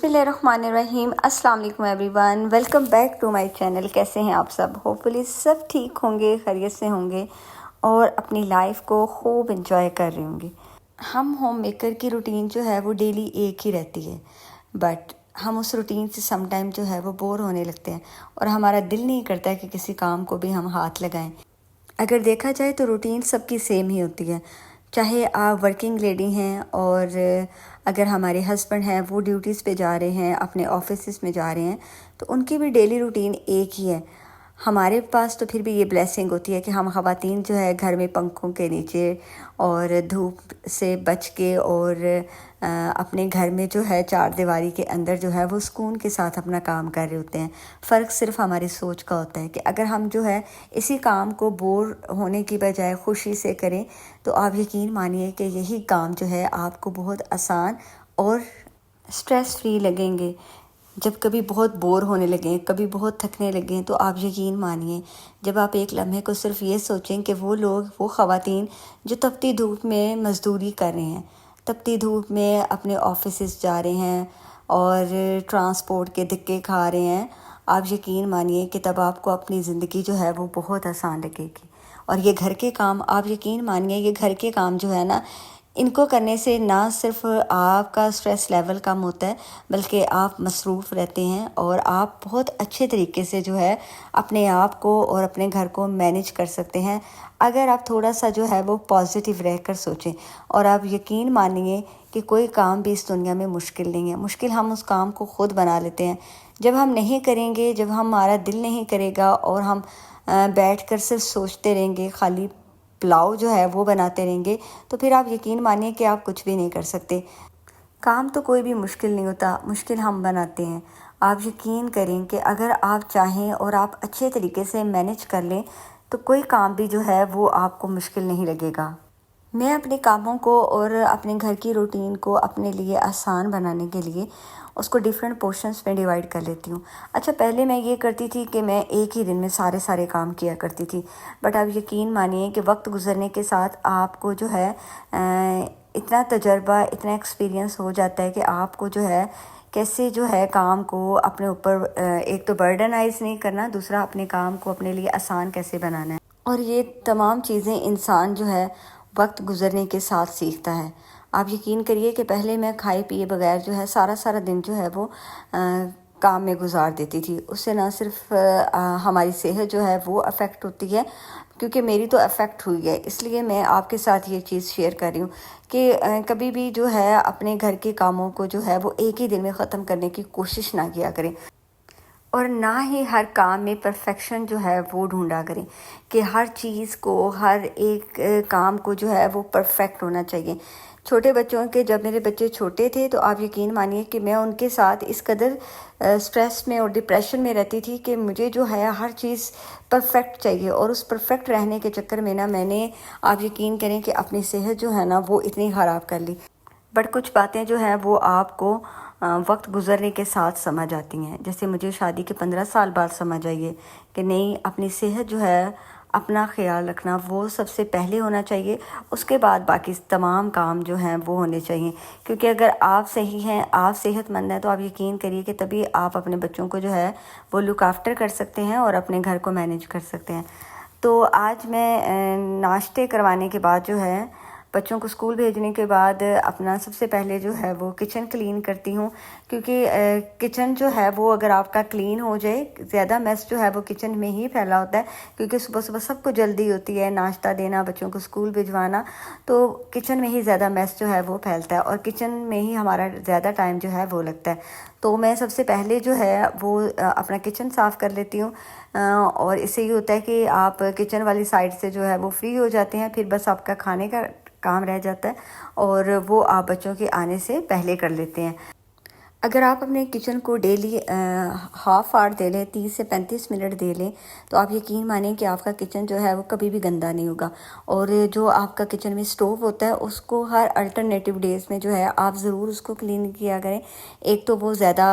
बिस्मिल्लाहिर्रहमानिर्रहीम। अस्सलाम वालेकुम everyone, welcome back to my channel. कैसे हैं आप सब? होपफुली सब ठीक होंगे, खैरियत से होंगे और अपनी लाइफ को खूब इंजॉय कर रहे होंगे। हम होम मेकर की रूटीन जो है वो डेली एक ही रहती है, बट हम उस रूटीन से समटाइम जो है वो बोर होने लगते हैं और हमारा दिल नहीं करता है कि किसी काम को भी हम हाथ लगाएं। अगर देखा जाए तो रूटीन सबकी सेम ही होती है, चाहे आप वर्किंग लेडी हैं और अगर हमारे हस्बैंड हैं वो ड्यूटीज़ पे जा रहे हैं, अपने ऑफिस में जा रहे हैं, तो उनकी भी डेली रूटीन एक ही है। हमारे पास तो फिर भी ये ब्लेसिंग होती है कि हम ख़वातीन जो है घर में पंखों के नीचे और धूप से बच के और अपने घर में जो है चार दीवारी के अंदर जो है वो सुकून के साथ अपना काम कर रहे होते हैं। फ़र्क सिर्फ हमारी सोच का होता है कि अगर हम जो है इसी काम को बोर होने की बजाय खुशी से करें तो आप यकीन मानिए कि यही काम जो है आपको बहुत आसान और स्ट्रेस फ्री लगेंगे। जब कभी बहुत बोर होने लगें, कभी बहुत थकने लगें, तो आप यकीन मानिए जब आप एक लम्हे को सिर्फ ये सोचें कि वो लोग, वो ख़वातीन जो तपती धूप में मज़दूरी कर रहे हैं, तपती धूप में अपने ऑफिस जा रहे हैं और ट्रांसपोर्ट के धक्के खा रहे हैं, आप यकीन मानिए कि तब आपको अपनी ज़िंदगी जो है वो बहुत आसान लगेगी। और ये घर के काम, आप यकीन मानिए ये घर के काम जो है ना, इनको करने से ना सिर्फ आपका स्ट्रेस लेवल कम होता है बल्कि आप मसरूफ़ रहते हैं और आप बहुत अच्छे तरीके से जो है अपने आप को और अपने घर को मैनेज कर सकते हैं अगर आप थोड़ा सा जो है वो पॉजिटिव रहकर सोचें। और आप यकीन मानिए कि कोई काम भी इस दुनिया में मुश्किल नहीं है, मुश्किल हम उस काम को ख़ुद बना लेते हैं। जब हम नहीं करेंगे, जब हमारा दिल नहीं करेगा और हम बैठकर सिर्फ सोचते रहेंगे, खाली पुलाव जो है वो बनाते रहेंगे, तो फिर आप यकीन मानिए कि आप कुछ भी नहीं कर सकते। काम तो कोई भी मुश्किल नहीं होता, मुश्किल हम बनाते हैं। आप यकीन करें कि अगर आप चाहें और आप अच्छे तरीके से मैनेज कर लें तो कोई काम भी जो है वो आपको मुश्किल नहीं लगेगा। मैं अपने कामों को और अपने घर की रूटीन को अपने लिए आसान बनाने के लिए उसको डिफरेंट पोर्शंस में डिवाइड कर लेती हूँ। अच्छा, पहले मैं ये करती थी कि मैं एक ही दिन में सारे काम किया करती थी, बट अब यकीन मानिए कि वक्त गुजरने के साथ आपको जो है इतना तजर्बा, इतना एक्सपीरियंस हो जाता है कि आपको जो है कैसे जो है काम को अपने ऊपर एक तो बर्डनाइज नहीं करना, दूसरा अपने काम को अपने लिए आसान कैसे बनाना है। और ये तमाम चीज़ें इंसान जो है वक्त गुजरने के साथ सीखता है। आप यकीन करिए कि पहले मैं खाए पिए बगैर जो है सारा दिन जो है वो काम में गुजार देती थी। उससे ना सिर्फ हमारी सेहत जो है वो अफेक्ट होती है, क्योंकि मेरी तो अफेक्ट हुई है, इसलिए मैं आपके साथ ये चीज़ शेयर कर रही हूँ कि कभी भी जो है अपने घर के कामों को जो है वो एक ही दिन में ख़त्म करने की कोशिश ना किया करें और ना ही हर काम में परफेक्शन जो है वो ढूंढा करें कि हर चीज़ को, हर एक काम को जो है वो परफेक्ट होना चाहिए। छोटे बच्चों के, जब मेरे बच्चे छोटे थे तो आप यकीन मानिए कि मैं उनके साथ इस कदर स्ट्रेस में और डिप्रेशन में रहती थी कि मुझे जो है हर चीज़ परफेक्ट चाहिए और उस परफेक्ट रहने के चक्कर में ना मैंने, आप यकीन करें कि अपनी सेहत जो है ना वो इतनी ख़राब कर ली। बट कुछ बातें जो हैं वो आपको वक्त गुजरने के साथ समझ आती हैं। जैसे मुझे शादी के 15 साल बाद समझ आई है कि नहीं, अपनी सेहत जो है, अपना ख्याल रखना वो सबसे पहले होना चाहिए, उसके बाद बाकी तमाम काम जो हैं वो होने चाहिए। क्योंकि अगर आप सही हैं, आप सेहतमंद हैं, तो आप यकीन करिए कि तभी आप अपने बच्चों को जो है वो लुक आफ्टर कर सकते हैं और अपने घर को मैनेज कर सकते हैं। तो आज मैं नाश्ते करवाने के बाद जो है, बच्चों को स्कूल भेजने के बाद अपना सबसे पहले जो है वो किचन क्लीन करती हूँ। क्योंकि किचन जो है वो अगर आपका क्लीन हो जाए, ज़्यादा मेस जो है वो किचन में ही फैला होता है, क्योंकि सुबह सुबह सबको जल्दी होती है, नाश्ता देना, बच्चों को स्कूल भिजवाना, तो किचन में ही ज़्यादा मेस जो है वो फैलता है और किचन में ही हमारा ज़्यादा टाइम जो है वो लगता है। तो मैं सबसे पहले जो है वो अपना किचन साफ़ कर लेती हूँ और इससे ये होता है कि आप किचन वाली साइड से जो है वो फ्री हो जाते हैं, फिर बस आपका खाने का काम रह जाता है और वो आप बच्चों के आने से पहले कर लेते हैं। अगर आप अपने किचन को डेली हाफ आवर दे लें, 30 से 35 मिनट दे लें, तो आप यकीन मानें कि आपका किचन जो है वो कभी भी गंदा नहीं होगा। और जो आपका किचन में स्टोव होता है उसको हर अल्टरनेटिव डेज़ में जो है आप ज़रूर उसको क्लीन किया करें। एक तो वो ज़्यादा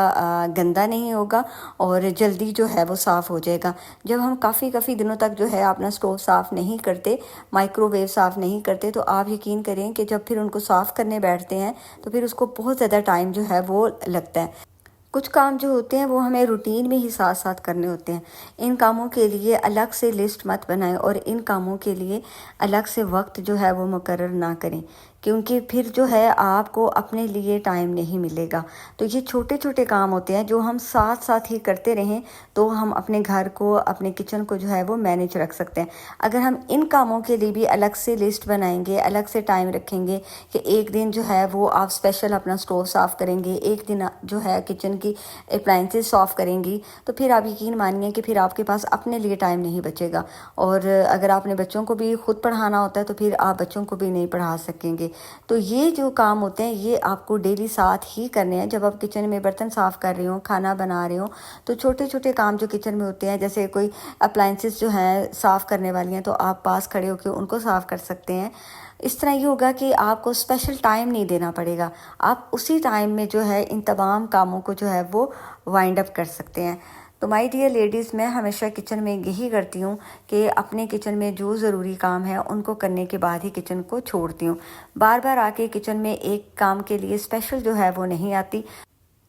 गंदा नहीं होगा और जल्दी जो है वो साफ़ हो जाएगा। जब हम काफ़ी दिनों तक जो है अपना स्टोव साफ़ नहीं करते, माइक्रोवेव साफ़ नहीं करते, तो आप यकीन करें कि जब फिर उनको साफ़ करने बैठते हैं तो फिर उसको बहुत ज़्यादा टाइम जो है वो लगता है। कुछ काम जो होते हैं वो हमें रूटीन में ही साथ साथ करने होते हैं। इन कामों के लिए अलग से लिस्ट मत बनाएं और इन कामों के लिए अलग से वक्त जो है वो मुकर्रर ना करें, क्योंकि फिर जो है आपको अपने लिए टाइम नहीं मिलेगा। तो ये छोटे छोटे काम होते हैं जो हम साथ साथ ही करते रहें तो हम अपने घर को, अपने किचन को जो है वो मैनेज रख सकते हैं। अगर हम इन कामों के लिए भी अलग से लिस्ट बनाएंगे, अलग से टाइम रखेंगे कि एक दिन जो है वो आप स्पेशल अपना स्टोव साफ़ करेंगे, एक दिन जो है किचन की अप्लाइंसेस साफ़ करेंगी, तो फिर आप यकीन मानिए कि फिर आपके पास अपने लिए टाइम नहीं बचेगा। और अगर आपने बच्चों को भी खुद पढ़ाना होता है तो फिर आप बच्चों को भी नहीं पढ़ा सकेंगे। तो ये जो काम होते हैं ये आपको डेली साथ ही करने हैं। जब आप किचन में बर्तन साफ़ कर रहे हो, खाना बना रहे हो, तो छोटे छोटे काम जो किचन में होते हैं, जैसे कोई अप्लाइंसेस जो हैं साफ़ करने वाली हैं तो आप पास खड़े होकर उनको साफ़ कर सकते हैं। इस तरह ये होगा कि आपको स्पेशल टाइम नहीं देना पड़ेगा, आप उसी टाइम में जो है इन तमाम कामों को जो है वो वाइंड अप कर सकते हैं। तो माय डियर लेडीज़, मैं हमेशा किचन में यही करती हूँ कि अपने किचन में जो ज़रूरी काम है उनको करने के बाद ही किचन को छोड़ती हूँ। बार बार आके किचन में एक काम के लिए स्पेशल जो है वो नहीं आती।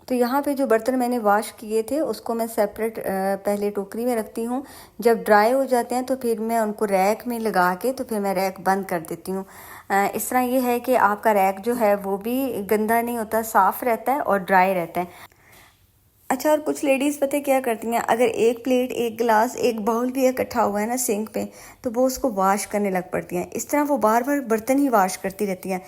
तो यहाँ पे जो बर्तन मैंने वॉश किए थे उसको मैं सेपरेट पहले टोकरी में रखती हूँ। जब ड्राई हो जाते हैं तो फिर मैं उनको रैक में लगा के तो फिर मैं रैक बंद कर देती हूँ। इस तरह ये है कि आपका रैक जो है वो भी गंदा नहीं होता, साफ़ रहता है और ड्राई रहता है। अच्छा, और कुछ लेडीज़ पता है क्या करती हैं, अगर एक प्लेट, एक गिलास, एक बाउल भी इकट्ठा हुआ है ना सिंक पे, तो वो उसको वॉश करने लग पड़ती हैं। इस तरह वो बार बार बर्तन ही वॉश करती रहती हैं।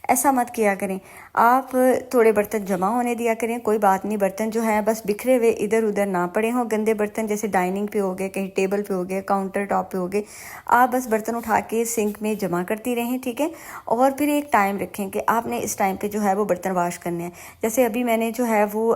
ऐसा मत किया करें। आप थोड़े बर्तन जमा होने दिया करें, कोई बात नहीं। बर्तन जो हैं बस बिखरे हुए इधर उधर ना पड़े हों। गंदे बर्तन जैसे डाइनिंग पे हो गए, कहीं टेबल पे हो गए, काउंटर टॉप पे हो गए, आप बस बर्तन उठा के सिंक में जमा करती रहें, ठीक है। और फिर एक टाइम रखें कि आपने इस टाइम पे जो है वो बर्तन वॉश करने हैं। जैसे अभी मैंने जो है वो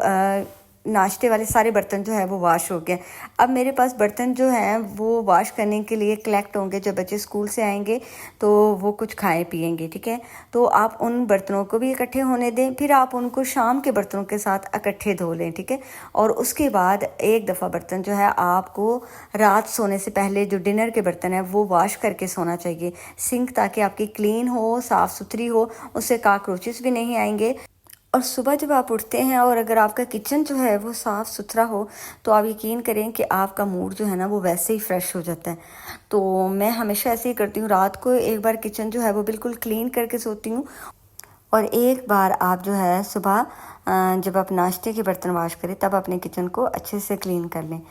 नाश्ते वाले सारे बर्तन जो है वो वॉश हो गए। अब मेरे पास बर्तन जो हैं वो वॉश करने के लिए कलेक्ट होंगे। जब बच्चे स्कूल से आएंगे तो वो कुछ खाएं पिएंगे, ठीक है। तो आप उन बर्तनों को भी इकट्ठे होने दें, फिर आप उनको शाम के बर्तनों के साथ इकट्ठे धो लें, ठीक है। और उसके बाद एक दफ़ा बर्तन जो है आपको रात सोने से पहले जो डिनर के बर्तन हैं वो वॉश करके सोना चाहिए सिंक, ताकि आपकी क्लीन हो, साफ़ सुथरी हो, उससे कॉकरोचेस भी नहीं आएंगे। और सुबह जब आप उठते हैं और अगर आपका किचन जो है वो साफ़ सुथरा हो तो आप यकीन करें कि आपका मूड जो है ना वो वैसे ही फ्रेश हो जाता है। तो मैं हमेशा ऐसे ही करती हूँ, रात को एक बार किचन जो है वो बिल्कुल क्लीन करके सोती हूँ और एक बार आप जो है सुबह जब आप नाश्ते के बर्तन वॉश करें तब अपने किचन को अच्छे से क्लीन कर लें।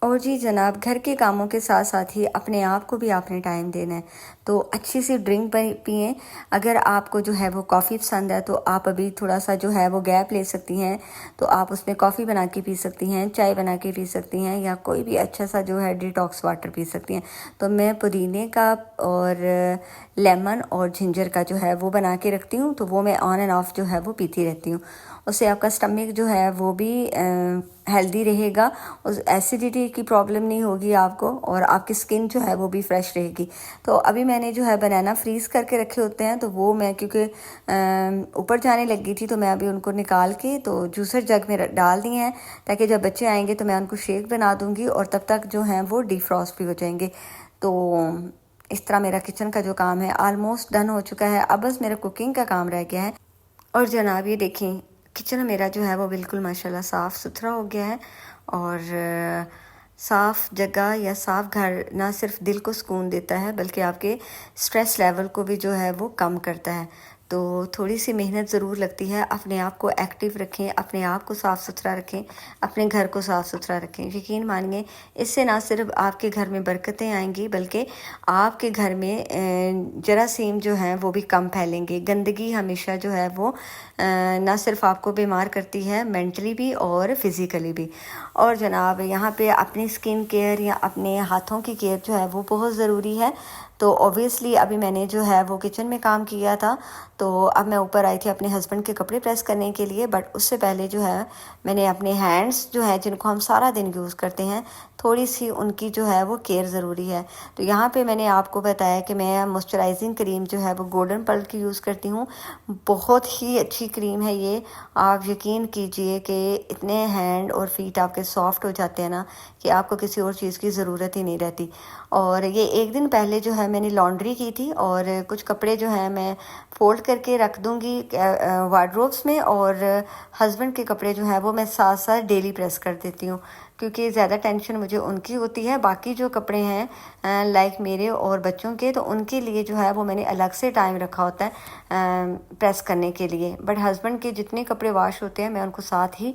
और जी जनाब, घर के कामों के साथ साथ ही अपने आप को भी आपने टाइम देना है। तो अच्छी सी ड्रिंक पिएं। अगर आपको जो है वो कॉफ़ी पसंद है तो आप अभी थोड़ा सा जो है वो गैप ले सकती हैं, तो आप उसमें कॉफ़ी बना के पी सकती हैं, चाय बना के पी सकती हैं, या कोई भी अच्छा सा जो है डिटॉक्स वाटर पी सकती हैं। तो मैं पुदीने का और लेमन और जिंजर का जो है वो बना के रखती हूँ, तो वो मैं ऑन एंड ऑफ जो है वो पीती रहती हूँ। उससे आपका स्टमक जो है वो भी हेल्दी रहेगा, उस एसिडिटी की प्रॉब्लम नहीं होगी आपको, और आपकी स्किन जो है वो भी फ्रेश रहेगी। तो अभी मैंने जो है बनाना फ्रीज़ करके रखे होते हैं, तो वो मैं क्योंकि ऊपर जाने लगी थी तो मैं अभी उनको निकाल के तो जूसर जग में डाल दिए हैं, ताकि जब बच्चे आएंगे तो मैं उनको शेक बना दूँगी और तब तक जो हैं वो डिफ्रॉस्ट भी हो जाएंगे। तो इस तरह मेरा किचन का जो काम है ऑलमोस्ट डन हो चुका है। अब बस मेरा कुकिंग का काम रह गया है। और जनाब ये देखें, किचन मेरा जो है वो बिल्कुल माशाल्लाह साफ़ सुथरा हो गया है। और साफ़ जगह या साफ़ घर ना सिर्फ दिल को सुकून देता है बल्कि आपके स्ट्रेस लेवल को भी जो है वो कम करता है। तो थोड़ी सी मेहनत ज़रूर लगती है। अपने आप को एक्टिव रखें, अपने आप को साफ़ सुथरा रखें, अपने घर को साफ़ सुथरा रखें। यकीन मानिए इससे ना सिर्फ आपके घर में बरकतें आएंगी बल्कि आपके घर में जरासीम जो हैं वो भी कम फैलेंगे। गंदगी हमेशा जो है वो ना सिर्फ आपको बीमार करती है, मेंटली भी और फिज़िकली भी। और जनाब यहाँ पे अपनी स्किन केयर या अपने हाथों की केयर जो है वो बहुत ज़रूरी है। तो ऑब्वियसली अभी मैंने जो है वो किचन में काम किया था, तो अब मैं ऊपर आई थी अपने हस्बैंड के कपड़े प्रेस करने के लिए, बट उससे पहले जो है मैंने अपने हैंड्स जो है जिनको हम सारा दिन यूज़ करते हैं, थोड़ी सी उनकी जो है वो केयर ज़रूरी है। तो यहाँ पे मैंने आपको बताया कि मैं मॉइस्चराइजिंग क्रीम जो है वो गोल्डन पर्ल की यूज़ करती हूँ। बहुत ही अच्छी क्रीम है ये, आप यकीन कीजिए कि इतने हैंड और फीट आपके सॉफ्ट हो जाते हैं ना कि आपको किसी और चीज़ की ज़रूरत ही नहीं रहती। और ये एक दिन पहले जो है मैंने लॉन्ड्री की थी और कुछ कपड़े जो हैं मैं फ़ोल्ड करके रख दूँगी वार्डरोब्स में, और हस्बैंड के कपड़े जो हैं वो मैं साथ साथ डेली प्रेस कर देती हूँ, क्योंकि ज़्यादा टेंशन मुझे उनकी होती है। बाकी जो कपड़े हैं लाइक मेरे और बच्चों के, तो उनके लिए जो है वो मैंने अलग से टाइम रखा होता है प्रेस करने के लिए। बट हस्बैंड के जितने कपड़े वॉश होते हैं मैं उनको साथ ही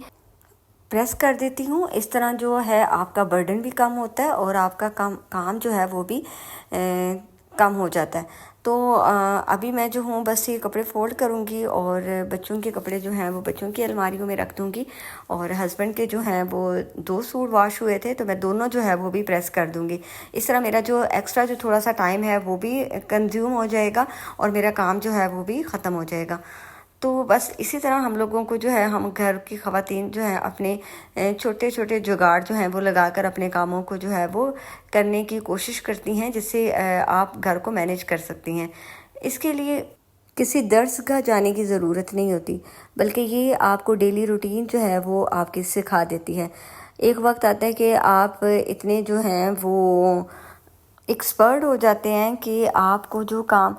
प्रेस कर देती हूँ। इस तरह जो है आपका बर्डन भी कम होता है और आपका काम जो है वो भी कम हो जाता है। तो अभी मैं जो हूँ बस ये कपड़े फ़ोल्ड करूँगी और बच्चों के कपड़े जो हैं वो बच्चों की अलमारियों में रख दूँगी, और हस्बैंड के जो हैं वो 2 सूट वॉश हुए थे तो मैं दोनों जो है वो भी प्रेस कर दूँगी। इस तरह मेरा जो एक्स्ट्रा जो थोड़ा सा टाइम है वो भी कंज्यूम हो जाएगा और मेरा काम जो है वो भी ख़त्म हो जाएगा। तो बस इसी तरह हम लोगों को जो है, हम घर की ख़वातीन जो है अपने छोटे छोटे जुगाड़ जो हैं वो लगाकर अपने कामों को जो है वो करने की कोशिश करती हैं, जिससे आप घर को मैनेज कर सकती हैं। इसके लिए किसी दरसगाह जाने की ज़रूरत नहीं होती, बल्कि ये आपको डेली रूटीन जो है वो आपकी सिखा देती है। एक वक्त आता है कि आप इतने जो हैं वो एक्सपर्ट हो जाते हैं कि आपको जो काम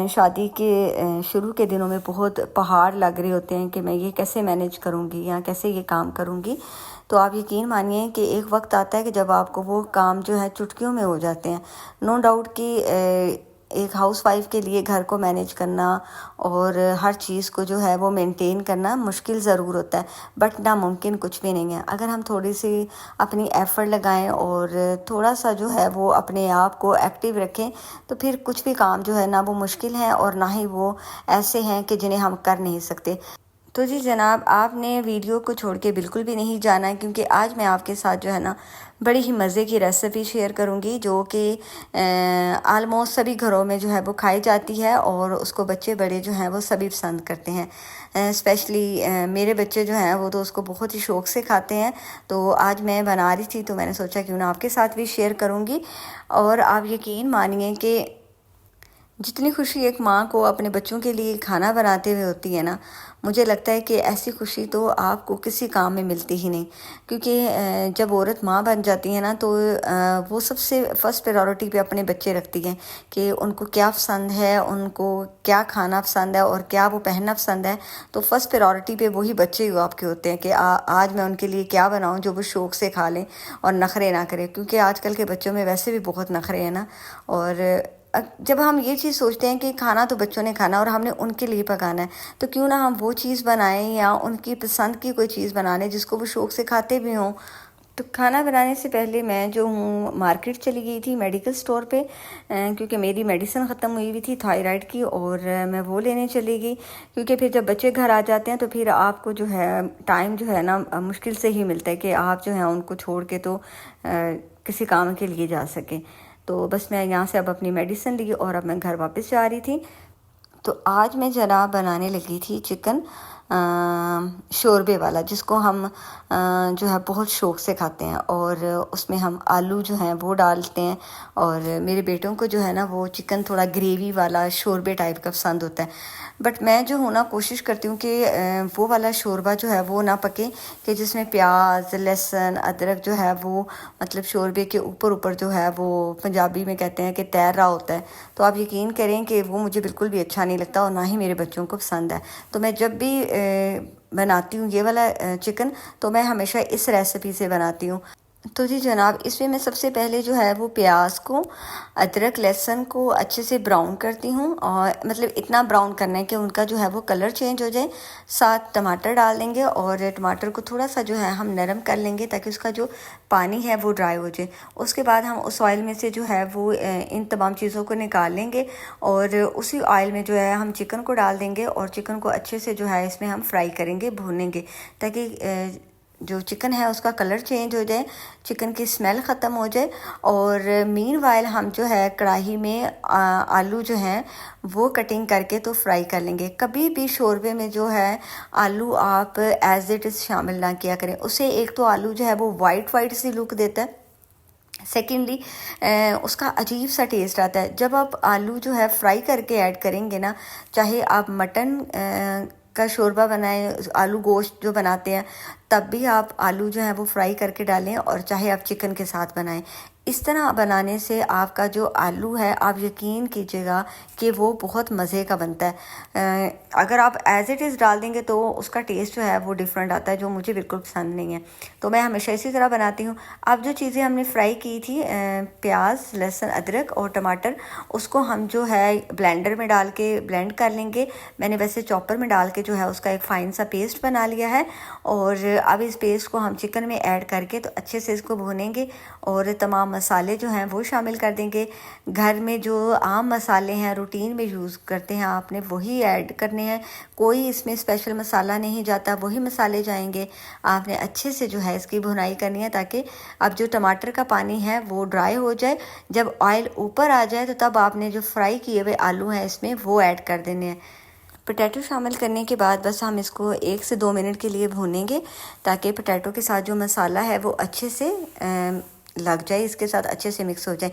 शादी के शुरू के दिनों में बहुत पहाड़ लग रहे होते हैं कि मैं ये कैसे मैनेज करूँगी या कैसे ये काम करूँगी, तो आप यकीन मानिए कि एक वक्त आता है कि जब आपको वो काम जो है चुटकियों में हो जाते हैं। नो डाउट कि एक हाउसवाइफ के लिए घर को मैनेज करना और हर चीज़ को जो है वो मेंटेन करना मुश्किल ज़रूर होता है, बट नामुमकिन कुछ भी नहीं है। अगर हम थोड़ी सी अपनी एफ़र्ट लगाएं और थोड़ा सा जो है वो अपने आप को एक्टिव रखें, तो फिर कुछ भी काम जो है ना वो मुश्किल है और ना ही वो ऐसे हैं कि जिन्हें हम कर नहीं सकते। तो जी जनाब, आपने वीडियो को छोड़ के बिल्कुल भी नहीं जाना है, क्योंकि आज मैं आपके साथ जो है ना बड़ी ही मज़े की रेसिपी शेयर करूंगी, जो कि आलमोस्ट सभी घरों में जो है वो खाई जाती है और उसको बच्चे बड़े जो हैं वो सभी पसंद करते हैं। स्पेशली मेरे बच्चे जो हैं वो तो उसको बहुत ही शौक़ से खाते हैं। तो आज मैं बना रही थी तो मैंने सोचा क्यों ना आपके साथ भी शेयर करूँगी। और आप यकीन मानिए कि जितनी खुशी एक माँ को अपने बच्चों के लिए खाना बनाते हुए होती है ना, मुझे लगता है कि ऐसी खुशी तो आपको किसी काम में मिलती ही नहीं। क्योंकि जब औरत माँ बन जाती है ना, तो वो सबसे फर्स्ट प्रायोरिटी पे अपने बच्चे रखती हैं कि उनको क्या पसंद है, उनको क्या खाना पसंद है और क्या वो पहनना पसंद है। तो फर्स्ट प्रायोरिटी पे वही बच्चे ही आपके होते हैं कि आज मैं उनके लिए क्या बनाऊँ जो वो शौक़ से खा लें और नखरे ना करें, क्योंकि आजकल के बच्चों में वैसे भी बहुत नखरे हैं ना। और जब हम ये चीज़ सोचते हैं कि खाना तो बच्चों ने खाना और हमने उनके लिए पकाना है, तो क्यों ना हम वो चीज़ बनाएं या उनकी पसंद की कोई चीज़ बना लें जिसको वो शौक़ से खाते भी हों। तो खाना बनाने से पहले मैं जो हूँ मार्केट चली गई थी मेडिकल स्टोर पे, क्योंकि मेरी मेडिसिन ख़त्म हुई हुई थी थायराइड की, और मैं वो लेने चली गई। क्योंकि फिर जब बच्चे घर आ जाते हैं तो फिर आपको जो है टाइम जो है ना मुश्किल से ही मिलता है कि आप जो है उनको छोड़ के तो किसी काम के लिए जा सकें। तो बस मैं यहाँ से अब अपनी मेडिसिन ली और अब मैं घर वापस जा रही थी। तो आज मैं ज़रा बनाने लगी थी चिकन शोरबे वाला, जिसको हम जो है बहुत शौक़ से खाते हैं, और उसमें हम आलू जो हैं वो डालते हैं। और मेरे बेटों को जो है ना वो चिकन थोड़ा ग्रेवी वाला शोरबे टाइप का पसंद होता है। बट मैं जो हूँ ना कोशिश करती हूँ कि वो वाला शोरबा जो है वो ना पके, कि जिसमें प्याज लहसुन अदरक जो है वो मतलब शोरबे के ऊपर ऊपर जो है वो पंजाबी में कहते हैं कि तैर रहा होता है। तो आप यकीन करें कि वो मुझे बिल्कुल भी अच्छा नहीं लगता और ना ही मेरे बच्चों को पसंद है। तो मैं जब भी बनाती हूँ ये वाला चिकन, तो मैं हमेशा इस रेसिपी से बनाती हूँ। तो जी जनाब, इसमें मैं सबसे पहले जो है वो प्याज को अदरक लहसुन को अच्छे से ब्राउन करती हूँ, और मतलब इतना ब्राउन करना है कि उनका जो है वो कलर चेंज हो जाए। साथ टमाटर डाल देंगे और टमाटर को थोड़ा सा जो है हम नरम कर लेंगे ताकि उसका जो पानी है वो ड्राई हो जाए। उसके बाद हम उस ऑयल में से जो है वो इन तमाम चीज़ों को निकाल लेंगे और उसी ऑयल में जो है हम चिकन को डाल देंगे और चिकन को अच्छे से जो है इसमें हम फ्राई करेंगे, भूनेंगे, ताकि जो चिकन है उसका कलर चेंज हो जाए, चिकन की स्मेल ख़त्म हो जाए। और मीनवाइल हम जो है कढ़ाई में आलू जो हैं वो कटिंग करके तो फ्राई कर लेंगे। कभी भी शोरबे में जो है आलू आप एज इट इज़ शामिल ना किया करें, उससे एक तो आलू जो है वो वाइट सी लुक देता है, सेकेंडली उसका अजीब सा टेस्ट आता है। जब आप आलू जो है फ्राई करके ऐड करेंगे ना, चाहे आप मटन का शोरबा बनाएं, आलू गोश्त जो बनाते हैं, तब भी आप आलू जो है वो फ्राई करके डालें, और चाहे आप चिकन के साथ बनाएं। इस तरह बनाने से आपका जो आलू है, आप यकीन कीजिएगा कि वो बहुत मज़े का बनता है। अगर आप एज इट इज़ डाल देंगे तो उसका टेस्ट जो है वो डिफरेंट आता है, जो मुझे बिल्कुल पसंद नहीं है। तो मैं हमेशा इसी तरह बनाती हूँ। अब जो चीज़ें हमने फ्राई की थी, प्याज, लहसुन, अदरक और टमाटर, उसको हम जो है ब्लेंडर में डाल के ब्लेंड कर लेंगे। मैंने वैसे चॉपर में डाल के जो है उसका एक फ़ाइन सा पेस्ट बना लिया है। और अब इस पेस्ट को हम चिकन में ऐड करके तो अच्छे से इसको भूनेंगे, और तमाम मसाले जो हैं वो शामिल कर देंगे। घर में जो आम मसाले हैं, रूटीन में यूज़ करते हैं, आपने वही ऐड करने हैं। कोई इसमें स्पेशल मसाला नहीं जाता, वही मसाले जाएंगे। आपने अच्छे से जो है इसकी भुनाई करनी है, ताकि अब जो टमाटर का पानी है वो ड्राई हो जाए। जब ऑयल ऊपर आ जाए तो तब आपने जो फ्राई किए हुए आलू हैं इसमें वो ऐड कर देने हैं। पोटैटो शामिल करने के बाद बस हम इसको 1 से 2 मिनट के लिए भूनेंगे, ताकि पोटैटो के साथ जो मसाला है वो अच्छे से लग जाए, इसके साथ अच्छे से मिक्स हो जाए।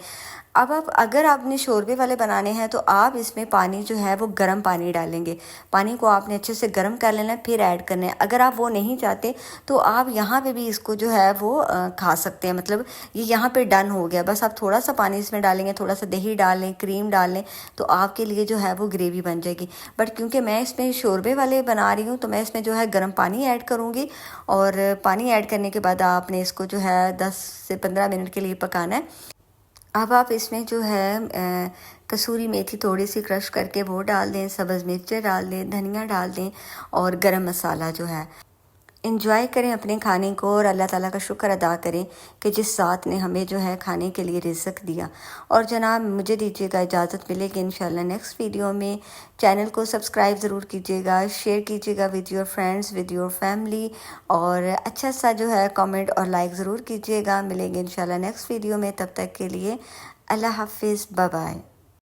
अब आप अगर आपने शोरबे वाले बनाने हैं तो आप इसमें पानी जो है वो गर्म पानी डालेंगे। पानी को आपने अच्छे से गर्म कर लेना है, फिर ऐड करना है। अगर आप वो नहीं चाहते तो आप यहाँ पे भी इसको जो है वो खा सकते हैं। मतलब ये यहाँ पे डन हो गया। बस आप थोड़ा सा पानी इसमें डालेंगे, थोड़ा सा दही डाल लें, क्रीम डाल लें, तो आपके लिए जो है वो ग्रेवी बन जाएगी। बट क्योंकि मैं इसमें शोरबे वाले बना रही हूँ तो मैं इसमें जो है गर्म पानी ऐड करूँगी। और पानी ऐड करने के बाद आपने इसको जो है 10 से 15 मिनट के लिए पकाना है। अब आप इसमें जो है कसूरी मेथी थोड़ी सी क्रश करके वो डाल दें, सब्ज़ मिर्चें डाल दें, धनिया डाल दें, और गरम मसाला जो है। एंजॉय करें अपने खाने को, और अल्लाह ताला का शुक्र अदा करें कि जिस ज़ात ने हमें जो है खाने के लिए रिज़्क़ दिया। और जनाब मुझे दीजिएगा इजाज़त, मिलेगी इंशाल्लाह नेक्स्ट वीडियो में। चैनल को सब्सक्राइब ज़रूर कीजिएगा, शेयर कीजिएगा with your friends, with your family, और अच्छा सा जो है कमेंट और लाइक ज़रूर कीजिएगा। मिलेंगे इंशाल्लाह नेक्स्ट वीडियो में, तब तक के लिए अल्लाह हाफिज़, बाय बाय।